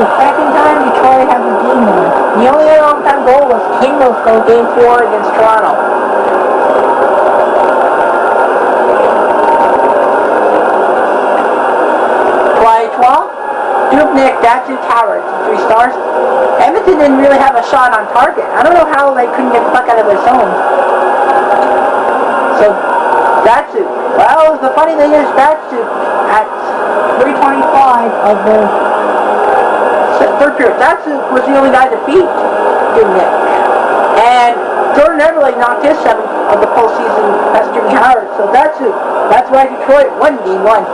the second time Detroit has a game win. The only other on-time goal was King's goal, Game 4 against Toronto. Dubnyk, Datsuk, Howard, 3 stars. Edmonton didn't really have a shot on target. I don't know how they couldn't get the puck out of their zone. So, Datsuk. Well, the funny thing is, Datsuk at 3:25 of the third period, Datsuk was the only guy to beat Dubnyk. And Jordan Eberle knocked his 7th of the postseason as Jimmy Howard. So Datsuk, that's why Detroit won Game 1.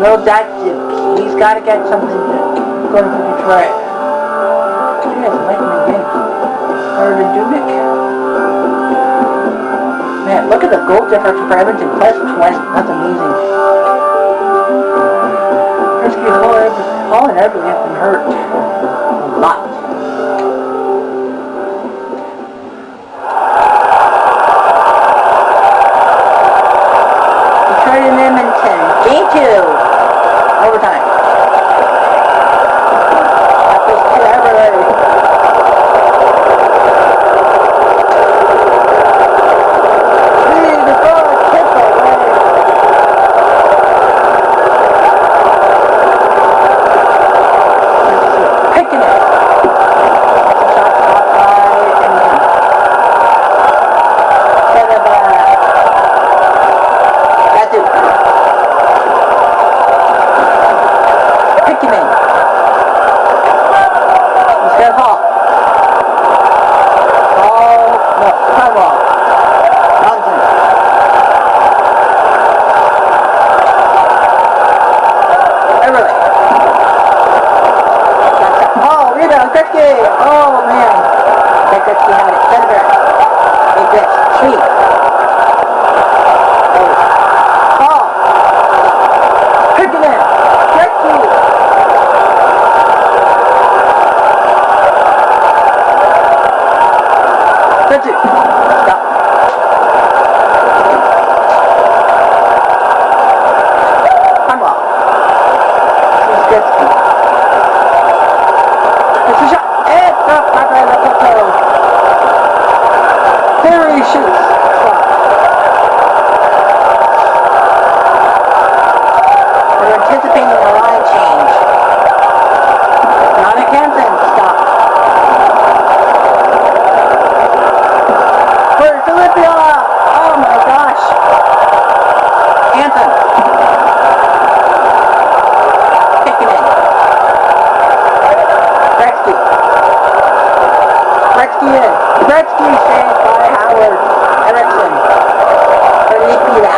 Little Datsuk, he's got to get something going for Detroit. You guys like my game. Or to Dubnyk. Man, look at the goal difference for Edmonton. +20. That's amazing. Risky Hall and Eberle have been hurt a lot. Detroit and Edmonton. Game 2. Overtime. That goes to Eberle. The goal is tipped away. Picking it. Shot stopped by Edmonton. Instead of that's it. Instead Hall. No, Hall. Johnson. Eberle. Oh, rebound, Gretzky. Oh, man. Okay, Gretzky had it. Center. Big Gretz. Sweet. Hall. Picking it. Gretzky. That's it. Stop. Time off. This is Gretzky. It's a shot. It's up. Right up the toe. There he shoots. Stop. They're anticipating a line change. Not a Canton. Stop. Oh my gosh. Anthem. Kicking it. Gretzky. Gretzky in. Gretzky saved by Howard. Erickson. Filipila.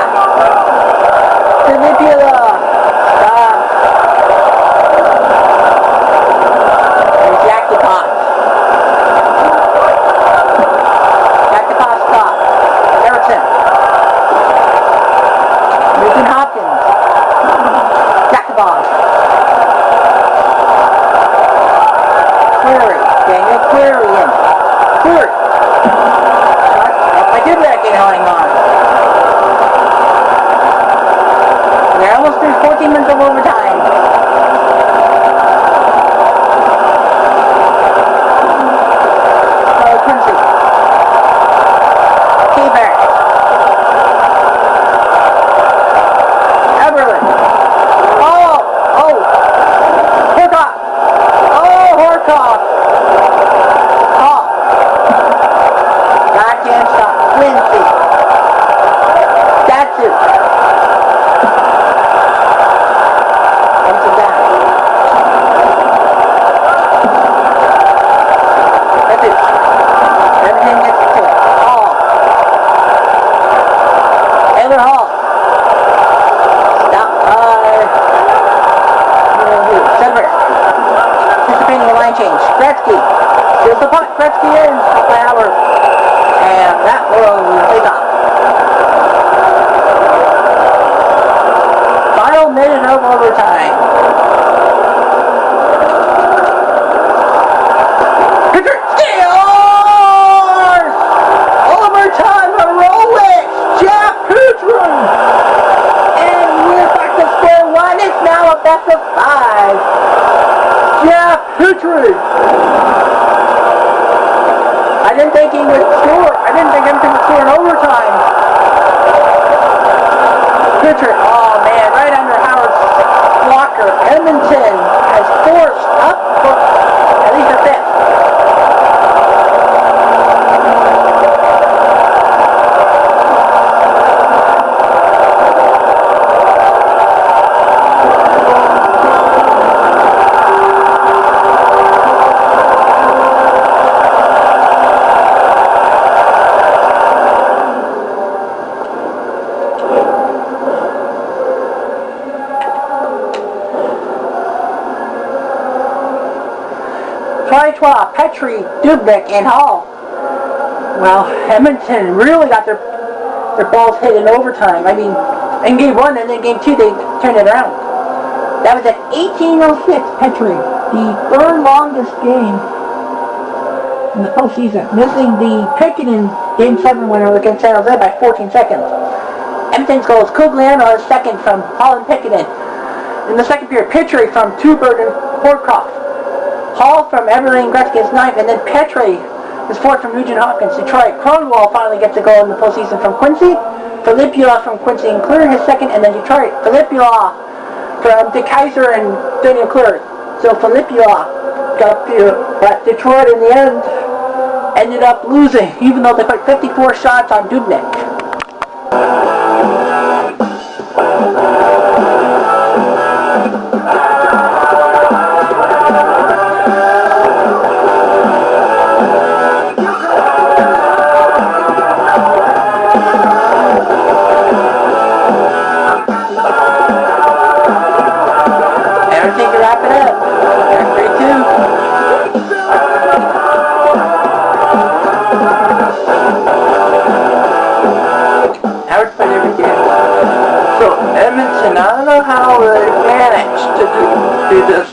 Stop. There's Yakupov. Yakupov stop. Erickson. Newton Hopkins. Yakupov. Query. Daniel Query in. Query. I did that get hanging on. They're almost through 14 minutes of overtime. Quincy. K-Bear. Eberle. Horkoff. Horkoff. Backhand shot. Quincy. Datsuk. Gretzky. Here's the puck. Gretzky in. Up by Howard. And that will take off. Final minute of overtime. Pitcher scores! Overtime heroics! Jeff Petrie! And we're back to square one. It's now a best of 5. Jeff Petrie! I didn't think he would score. I didn't think Edmonton would score in overtime. Pitcher, oh man, right under Howard's blocker. Edmonton has forced up for at least a fifth. Petrie, Dubnyk, and Hall. Well, Edmonton really got their balls hit in overtime. I mean, in game 1 and then game 2 they turned it around. That was at 18:06, Petrie, the third longest game in the postseason, missing the Pickenin game 7 winner against San Jose by 14 seconds. Edmonton's goal is Cogliano, second from Holland Pickenin. In the second period, Petrie from Tuberg and Horkoff. Hall from Everling Gretzky is 9th, and then Petrie is 4th from Nugent Hopkins. Detroit. Kronwall finally gets a goal in the postseason from Quincy. Filipula from Quincy and Clear his second, and then Detroit. Filipula from DeKaiser and Daniel Clear. So Filipula got up here, but Detroit in the end ended up losing, even though they put 54 shots on Dubnyk. Edmonton, I don't know how they managed to do this.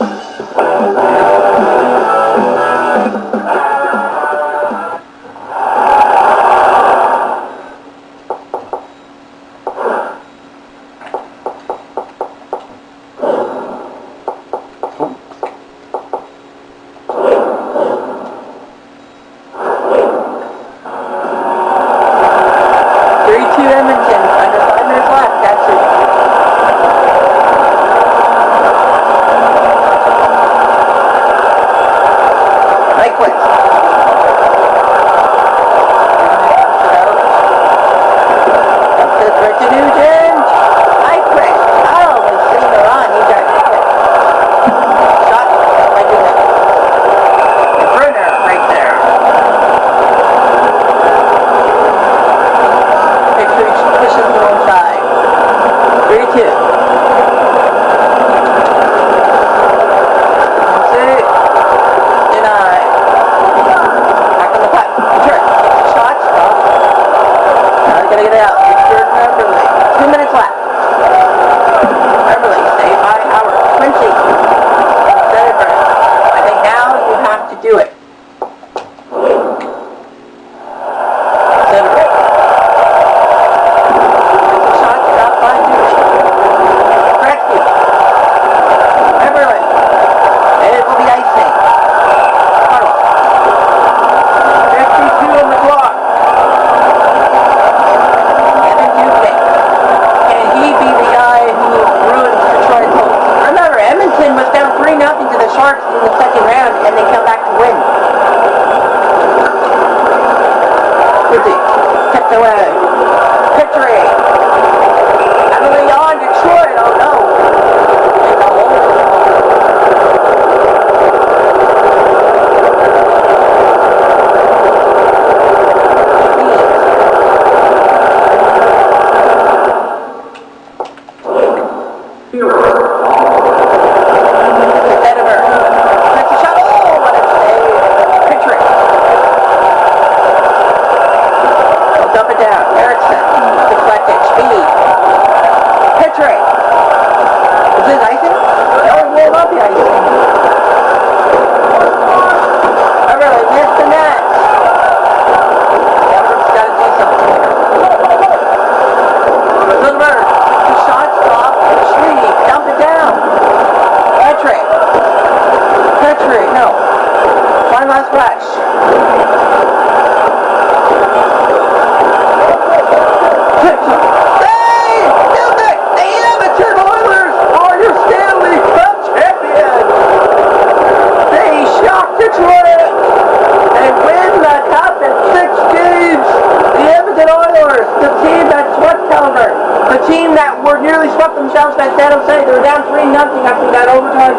They were down 3-0 after that overtime.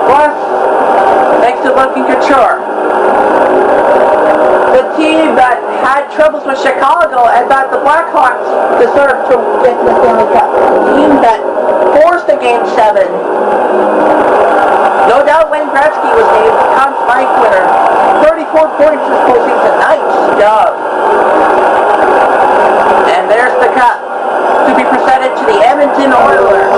Plus, thanks to Lucky Couture, the team that had troubles with Chicago and thought the Blackhawks deserved to get to the Stanley Cup. The team that forced a Game 7. No doubt Wayne Gretzky was named Conn Smythe winner. 34 points this postseason. Nice job. And there's the cup to be presented to the Edmonton Oilers.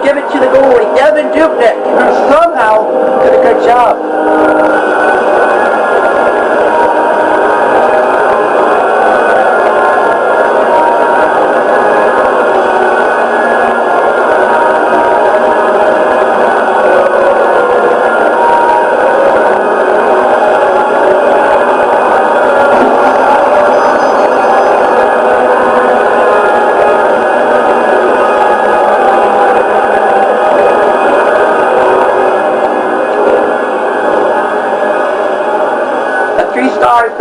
Give it to the goalie, Devin Dubnyk, who somehow did a good job.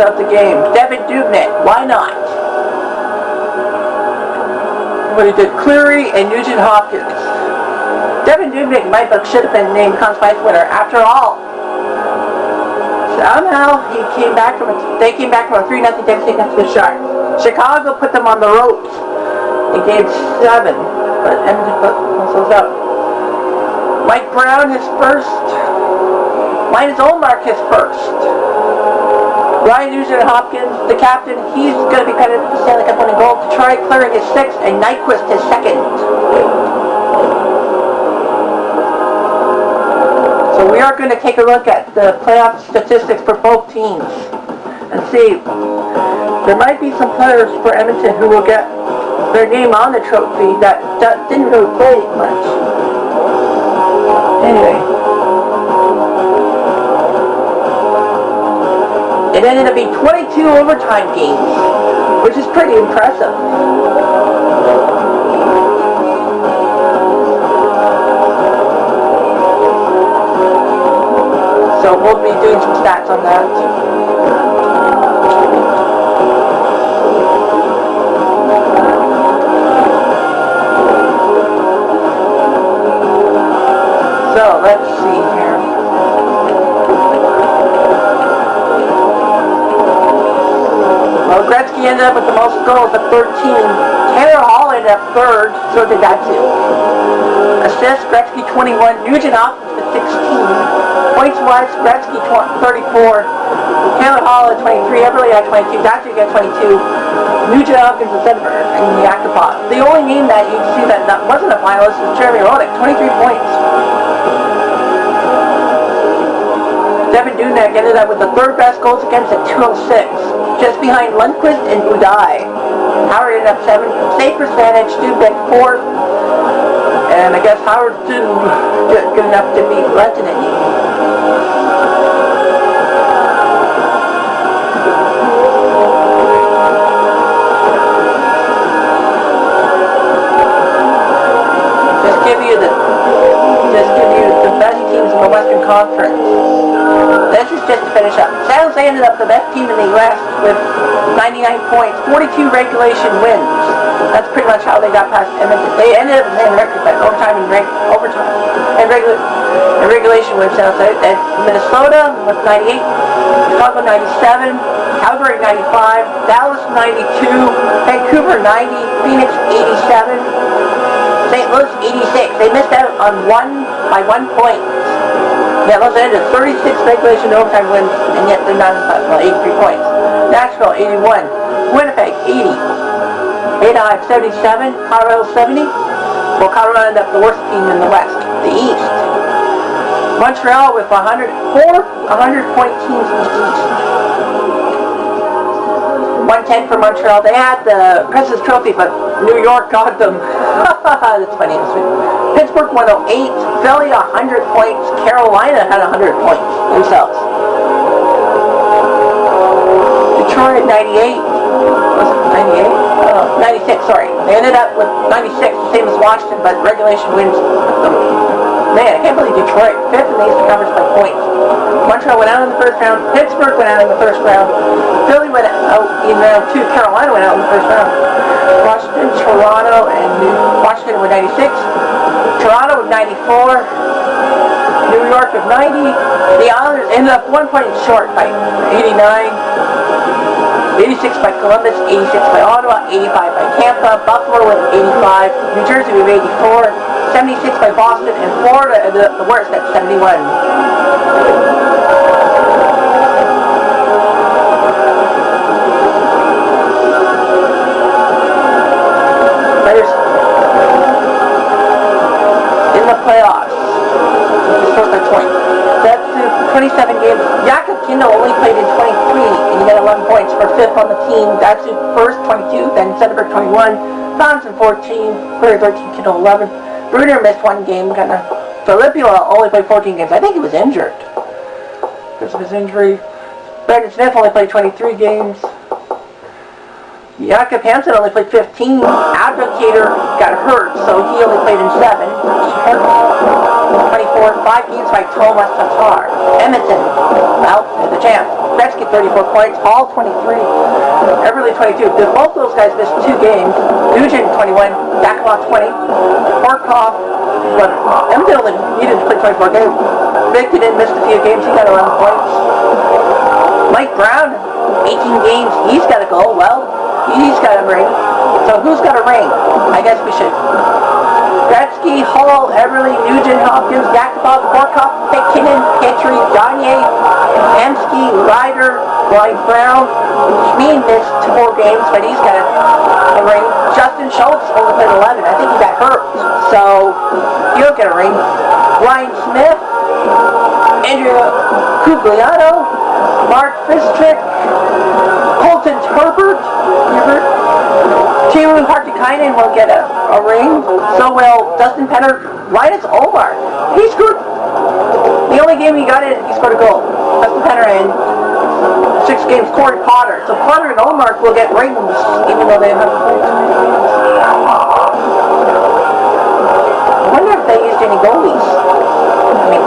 Of the game. Devin Dubnyk, why not? What he did, Cleary and Nugent Hopkins. Devin Dubnyk should have been named Conn Smythe winner. After all, somehow they came back from a 3-0 deficit against the Sharks. Chicago put them on the ropes in Game 7, but Edmonton put themselves up. Mike Brown his first. Linus Ullmark his first. Ryan Nugent-Hopkins, the captain, he's going to be credited with the Stanley Cup winning goal. Detroit clearing his 6th and Nyquist his 2nd. So we are going to take a look at the playoff statistics for both teams and see. There might be some players for Edmonton who will get their name on the trophy that didn't really play much. Anyway. It ended up being 22 overtime games, which is pretty impressive. So we'll be doing some stats on that. So let's see here. Well, Gretzky ended up with the most goals at 13. Taylor Hall ended up 3rd, so did that too. Assists, Gretzky 21, Nugent Hopkins with 16. Points-wise, Gretzky 34, Taylor Hall at 23, Everly at 22, Datsyuk at 22, Nugent Hopkins at Stenberg, and Yakupov. The only name that you see that wasn't a finalist was Jeremy Roenick, 23 points. Devin Dubnyk ended up with the 3rd best goals against at 206. Just behind Lundqvist and Budai. Howard ended up 7th. Save percentage, Dubnyk 4th. And I guess Howard didn't get good enough to beat Lehtonen. Just give you the best teams in the Western Conference. This is just to finish up. San Jose ended up the best team in the West with 99 points, 42 regulation wins. That's pretty much how they got past Edmonton. They ended up in the same record, but overtime and regulation wins. San Jose. And Minnesota with 98, Chicago 97, Calgary 95, Dallas 92, Vancouver 90, Phoenix 87, St. Louis 86. They missed out on by one point. Yeah, Los Angeles, 36 regulation overtime wins, and yet they're not in the final, 83 points. Nashville, 81. Winnipeg, 80. Anaheim, 77. Colorado, 70. Well, Colorado ended up the worst team in the West. The East. Montreal with 100-point teams in the East. 110 for Montreal. They had the President's Trophy, but New York got them. That's funny. Pittsburgh 108. Philly 100 points. Carolina had 100 points themselves. Detroit 98. Was it 98? 96, sorry. They ended up with 96, the same as Washington, but regulation wins them. Man, I can't believe Detroit, 5th in the Eastern Conference by points. Montreal went out in the first round. Pittsburgh went out in the first round. Philly went out in round 2. Carolina went out in the first round. Washington, Toronto, and Washington with 96. Toronto with 94. New York with 90. The Islanders ended up 1 point short by 89. 86 by Columbus, 86 by Ottawa, 85 by Tampa, Buffalo with 85, New Jersey with 84, 76 by Boston, and Florida ended up the worst at 71. Players in the playoffs, short by 20. That's 27 games. Jakob Kindle only played in 23, and he got 11 points for 5th on the team. That's first 22, then Sederberg 21, Thompson 14, Clear 13, Kindle 11. Bruder missed 1 game. Filippo only played 14 games. I think he was injured because of his injury. Brandon Smith only played 23 games. Jakob Hansen only played 15. Advocator got hurt, so he only played in 7. 24, 5 games by Thomas Tatar. Edmonton, well, they're the champ. Gretzky 34 points, Hall 23, Everly 22. Both those guys missed 2 games. Nugent 21, Yakimov 20, Horkoff, but Edmonton only needed to play 24 games. Victor missed a few games, he got 11 points. Mike Brown, 18 games, he's got a goal. Well, he's got a ring. So who's got a ring? I guess we should. Gretzky, Hall, Everly, Nugent, Hopkins, Yakupov, Horkoff, McKinnon, Petrie, Gagne, Hemsky, Ryder, Lloyd Brown. Schmeen missed 4 games, but he's got a ring. Justin Schultz only played 11. I think he got hurt, so he'll get a ring. Ryan Smith, Andrew Cugliano, Mark Fistrick, Colton Herbert, Teemu Hartikainen will get a ring. So will Dustin Penner. Linus Omar. He scored. The only game he got in, he scored a goal. Dustin Penner in 6 games. Corey Potter. So Potter and Omar will get rings, even though they haven't played too many games. I wonder if they used any goalies. I mean,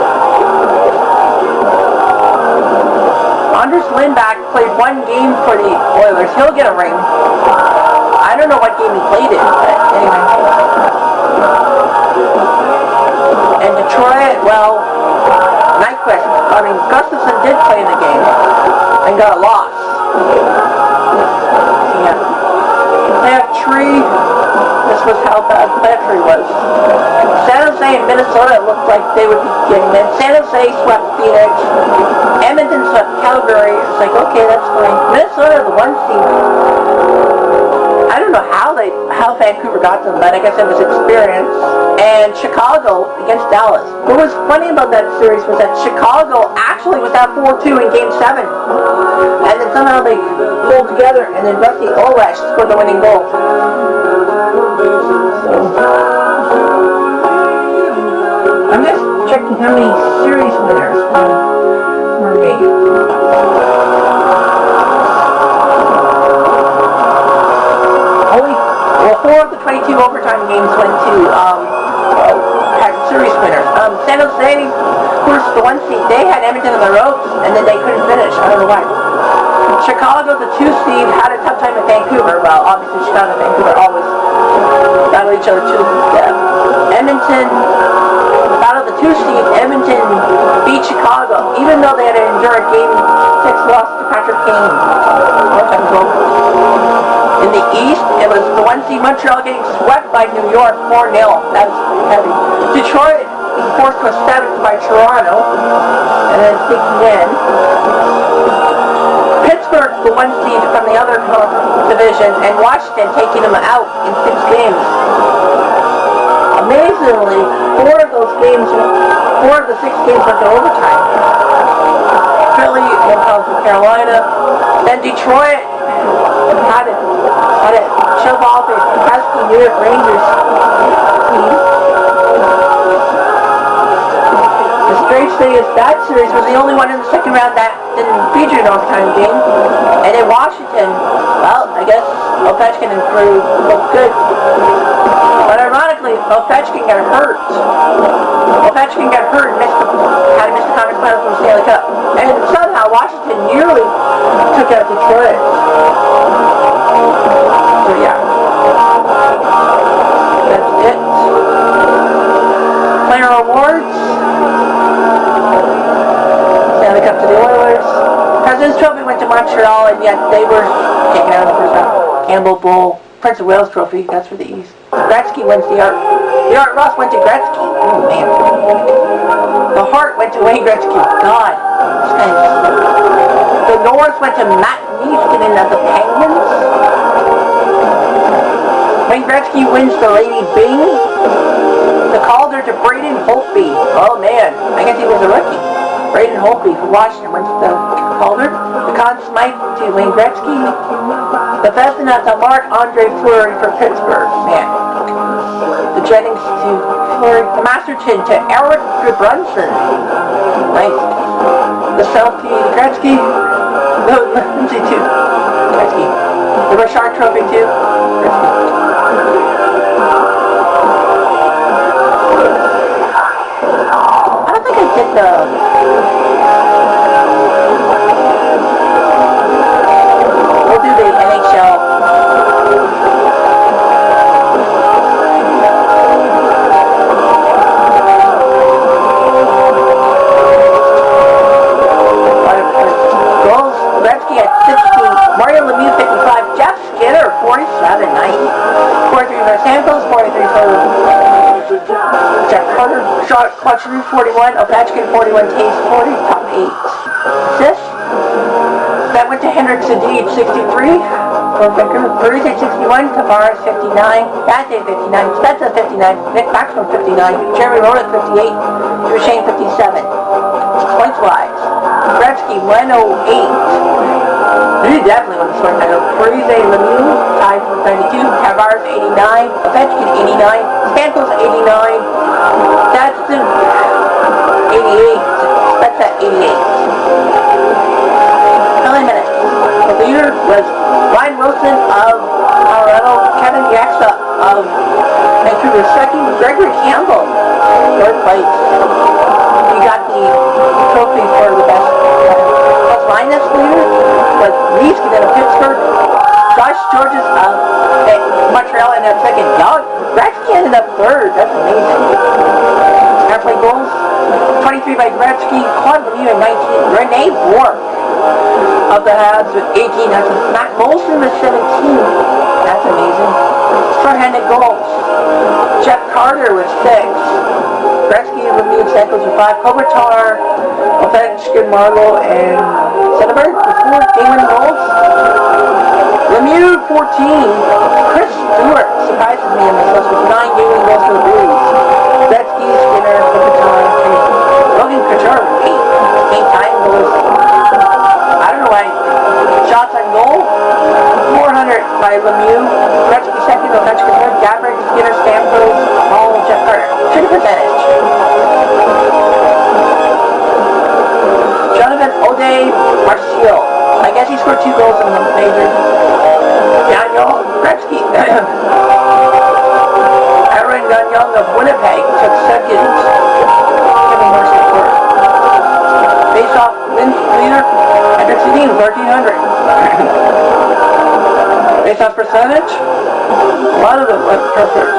Anders Lindback played 1 game for the Oilers. He'll get a ring. I don't know what game he played in, but anyway. And Detroit, well, Nyquist. I mean, Gustafsson did play in the game and got a loss. Yeah. Playoff tree. This was how bad playoff tree was. San Jose and Minnesota looked like they would be getting in. San Jose swept Phoenix. Edmonton swept Calgary. It's like, okay, that's fine. Minnesota, the 1 seed. I don't know how Vancouver got them, but I guess it was experience. And Chicago against Dallas. What was funny about that series was that Chicago actually was at 4-2 in Game 7. And then somehow they pulled together, and then Rusty Olash scored the winning goal. So, I'm just checking how many series winners were made. Well, 4 of the 22 overtime games went to had series winners. San Jose, of course, the 1 seed, they had Edmonton on the ropes, and then they couldn't finish. I don't know why. Chicago, the 2 seed, had a tough time at Vancouver. Well, obviously Chicago and Vancouver always battle each other to death. Edmonton, battle of the 2 seed, Edmonton beat Chicago, even though they had to endure a Game 6 loss to Patrick Kane. In the East, it was the 1 seed Montreal getting swept by New York 4-0. That's heavy. Detroit forced to a 7th by Toronto, and then sneaking in. Pittsburgh, the 1 seed from the other division, and Washington taking them out in 6 games. Amazingly, 4 of the 6 games went to overtime. Philly and South Carolina, then Detroit had it shove off a pesky New York Rangers team. The strange thing is that series was the only one in the second round that didn't feature an overtime game. And in Washington, well, I guess Ovechkin and crew looked good. But ironically, Ovechkin got hurt. Ovechkin got hurt and had to miss the conference finals from the Stanley Cup. And somehow Washington nearly took out Detroit. So yeah. That's it. Player awards. Stanley Cup to the Oilers. President's Trophy went to Montreal, and yet they were taken out in the first round. Campbell Bowl. Prince of Wales Trophy, that's for the East. Gretzky wins the Art. The Art Ross went to Gretzky. Oh man. The Hart went to Wayne Gretzky. God. This guy is slow. The North went to Matt Niskanen of the Penguins. Wayne Gretzky wins the Lady Byng. The Calder to Braden Holtby. Oh man, I guess he was a rookie. Braden Holtby from Washington wins the Calder. The Conn Smythe to Wayne Gretzky. The Vezina to Marc-Andre Fleury for Pittsburgh. Man. The Jennings to Fleury. The Masterton to Eric Brunson. Nice. The Selfie to Gretzky. The Lindsay to Gretzky. The Richard Trophy to Gretzky. I don't think I did the... We'll do the NHL. Goals, Gretzky at 16, Mario Lemieux 55, Jeff Skinner 47, nice. 43 for Stamkos, 43 for Jeff Carter, shot Clutchery 41, Ovechkin 41, Taves 40, top 8. Assists. That went to Henrik Sedin, 63. Parise 61. Tavares 59. Bate 59. Spezza 59. Nick Maxwell 59. Jeremy Roenick 58. Duchesne 57. Points wise, Gretzky 108. He definitely won the scoring title. Parise Lemieux tied for 92. Tavares 89. Ovechkin 89. Stamkos 89. Datsun 88. Spezza 88. Minutes. The leader was Ryan Wilson of Colorado, Kevin Yaksa of Vancouver second, Gregory Campbell third place. He got the trophy for the best plus minus leader was Niskanen of Pittsburgh, Josh Georges of Montreal ended up second. Gretzky ended up third. That's amazing. Halfway goals 23 by Gretzky, Claude Lemieux at 19, Rene Bourque of the Habs with 18. That's Matt Molson with 17. That's amazing. Short-handed goals. Jeff Carter with 6. Gretzky and Lemieux and Stamkos with 5. Kopitar, Ovechkin, Marlowe, and Zetterberg with 4 game-winning goals. Lemieux 14. Chris Stewart surprises me in this list with 9 game-winning goals for the Blues. Gretzky, Skinner, Kopitar, and Logan Couture with 8. Game-time goals. Shots on goal, 400 by Lemieux, Gretzky second, Ovechkin third, Gabrick, Skinner, Stamkos, all Jeff Carter. Shooting percentage. Jonathan O'Day Marcial. I guess he scored 2 goals in the major. Daniel Gretzky. Aaron Gagnon of Winnipeg took second. Kevin Marcial third. Face-off leader, Henrik Sedin, 1,300. Face-off percentage, a lot of them went perfect.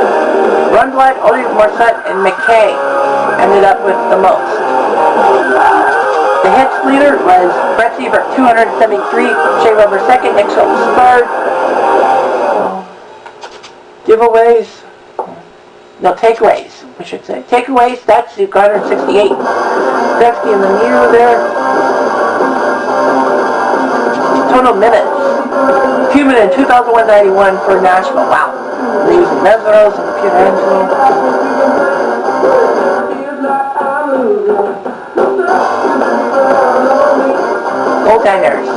Rundblad, Olivier Morissette, and McKay ended up with the most. The hits leader was Brett Seaver, 273, Shea Weber second, Nick Schultz third. Giveaways. No, takeaways, we should say. Takeaways, that's 168. Gretzky in the near there. Total minutes. Human in 2,191 for Nashville. Wow. They're using Mesros and Pietrangelo. Goaltenders.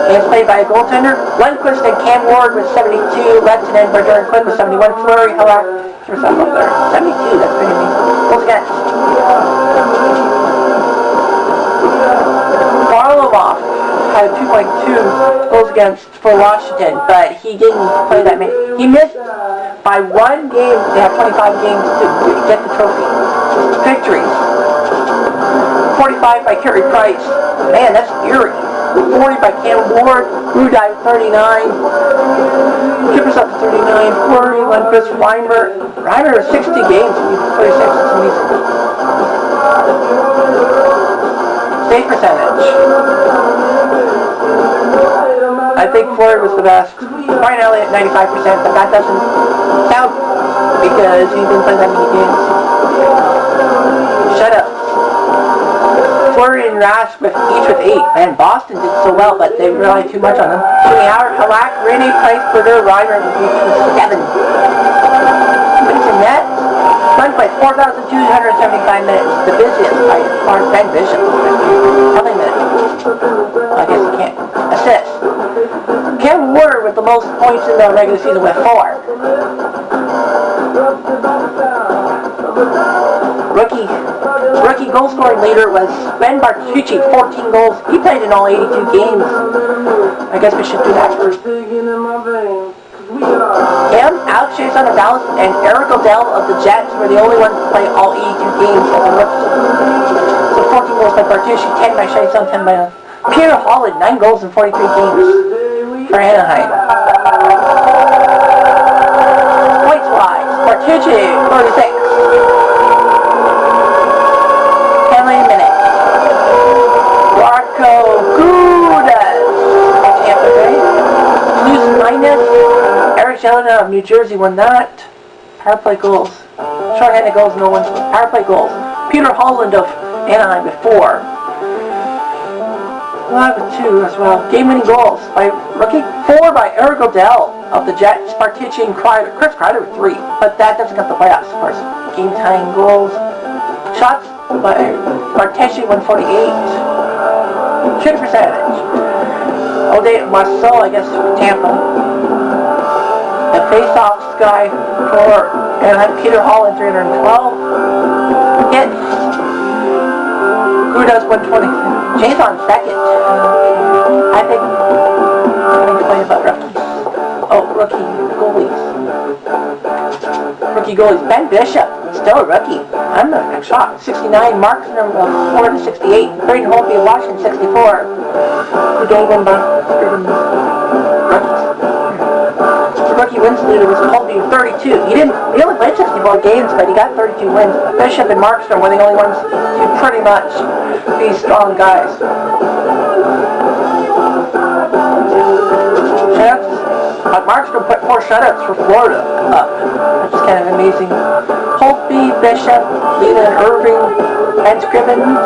Games played by a goaltender. Lundqvist and Cam Ward with 72. Lettinen, Bergeron, Quinn with 71. Fleury, Halak, here's up there. 72, that's pretty amazing. Goals against. Varlamov had 2.2 goals against for Washington, but he didn't play that many. He missed by one game. They have 25 games to get the trophy. Victories. 45 by Carey Price. Man, that's eerie. 40 by Cam Ward. Rudai 39. Kippers up to 39. 40. Lundqvist, Reimer. Reimer 60 games. 36. That's amazing. Save percentage. I think Floyd was the best. Brian Elliott 95%, but that doesn't count because he didn't play that many games. Shut up. Fleury and Rask each with 8. Man, Boston did so well, but they relied too much on them. Jimmy Howard, Halak, Rene, Price, Berger, Reimer each with 7. Minutes in net. Run played 4,275 minutes. The busiest by far Ben Bishop. How many minutes? I guess he can't. Assist. Cam Ward with the most points in the regular season with 4. Rookie goal scoring leader was Ben Bartucci, 14 goals. He played in all 82 games. I guess we should do that first. Him, Alex Chiasson of Dallas, and Eric O'Dell of the Jets were the only ones to play all 82 games as a rookie. So 14 goals by Bartucci, 10 by Chiasson, 10 by Peter Holland, 9 goals in 43 games for Anaheim. Points-wise, Bartucci, 36. Penalty minute. Marco Gudas of Tampa Bay. Plus minus. Eric Jelena of New Jersey won that. Power play goals. Short-handed goals, no one's power play goals. Peter Holland of Anaheim with 4. With 2 as well. Game-winning goals by rookie. 4 by Eric O'Dell of the Jets. Bartucci and Kreider. Chris Kreider with 3, but that doesn't count the playoffs, of course. Game-tying goals. Shots by Bartucci 148. Shooting percentage. O'Day Marceau, I guess, for Tampa. The face-offs guy for Anaheim, Peter Holland, 312. Hits. Gudas 120. James on second. I think complain about reference. Oh, rookie goalies. Rookie goalies. Ben Bishop, still a rookie. I'm not shocked. 69. Markstrom of 4 to 68. Braden Holtby of Washington 64. Who don't win by rookies. The rookie wins leader was Holtby with 32. He only played 64 games, but he got 32 wins. Bishop and Markstrom were the only ones to pretty much be strong guys. Shutouts. But Markstrom put 4 shutouts for Florida up. Which is kind of amazing. Holtby, Bishop, Leland Irving, and Scribbins.